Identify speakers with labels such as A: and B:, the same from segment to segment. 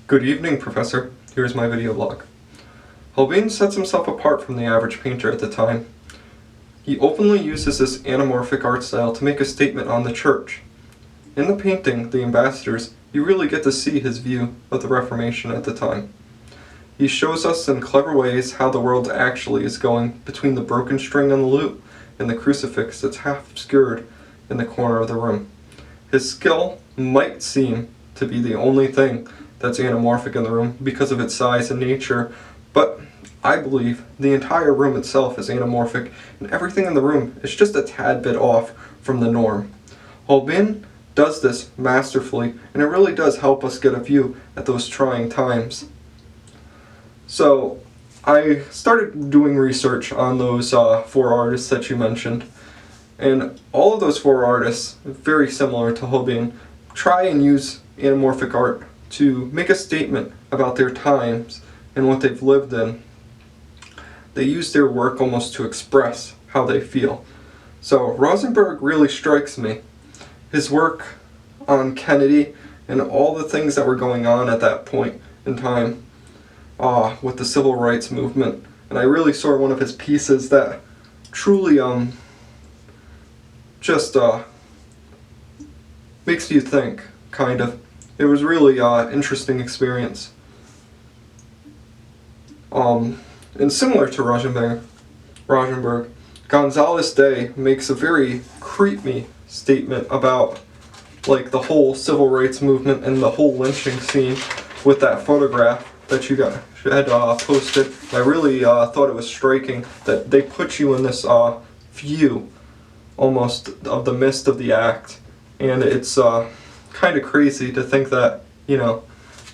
A: Good evening, Professor. Here's my video blog. Holbein sets himself apart from the average painter at the time. He openly uses this anamorphic art style to make a statement on the church. In the painting, The Ambassadors, you really get to see his view of the Reformation at the time. He shows us in clever ways how the world actually is going between the broken string on the lute and the crucifix that's half obscured in the corner of the room. His skill might seem to be the only thing that's anamorphic in the room because of its size and nature, but I believe the entire room itself is anamorphic and everything in the room is just a tad bit off from the norm. Holbein does this masterfully, and it really does help us get a view at those trying times. So I started doing research on those four artists that you mentioned, and all of those four artists, very similar to Holbein, try and use anamorphic art to make a statement about their times and what they've lived in. They use their work almost to express how they feel. So Rosenberg really strikes me. His work on Kennedy and all the things that were going on at that point in time with the civil rights movement. And I really saw one of his pieces that truly just makes you think, kind of. It was really interesting experience. And similar to Rosenberg, Gonzales Day makes a very creepy statement about like the whole civil rights movement and the whole lynching scene with that photograph that you had posted. I really thought it was striking that they put you in this view almost of the midst of the act, and it's kind of crazy to think that,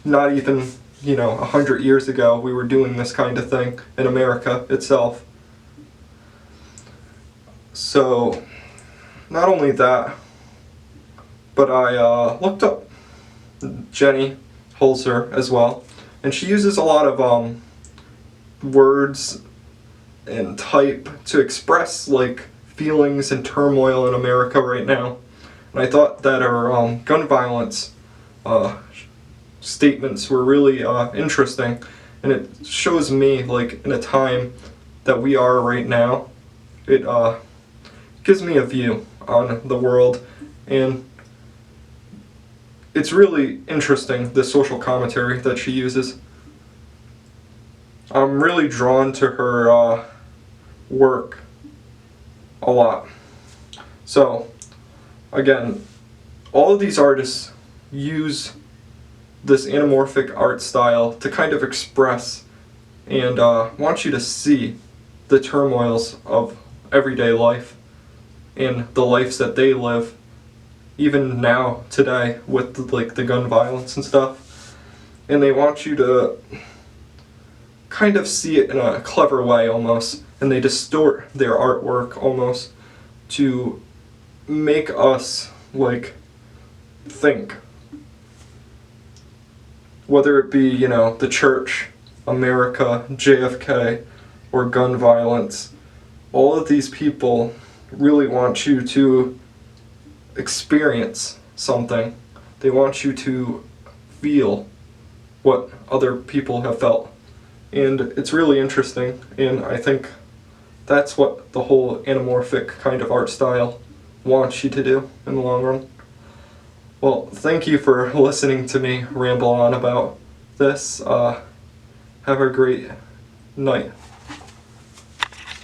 A: not even, 100 years ago we were doing this kind of thing in America itself. So, not only that, but I looked up Jenny Holzer as well, and she uses a lot of words and type to express like feelings and turmoil in America right now. And I thought that her gun violence statements were really interesting, and it shows me, like, in a time that we are right now, it gives me a view on the world, and it's really interesting, the social commentary that she uses. I'm really drawn to her work a lot. So, again, all of these artists use this anamorphic art style to kind of express and want you to see the turmoils of everyday life and the lives that they live, even now, today, with the gun violence and stuff. And they want you to kind of see it in a clever way almost, and they distort their artwork almost to make us think. Whether it be, the church, America, JFK, or gun violence, all of these people really want you to experience something. They want you to feel what other people have felt. And it's really interesting, and I think that's what the whole anamorphic kind of art style wants you to do in the long run. Well, thank you for listening to me ramble on about this. Have a great night.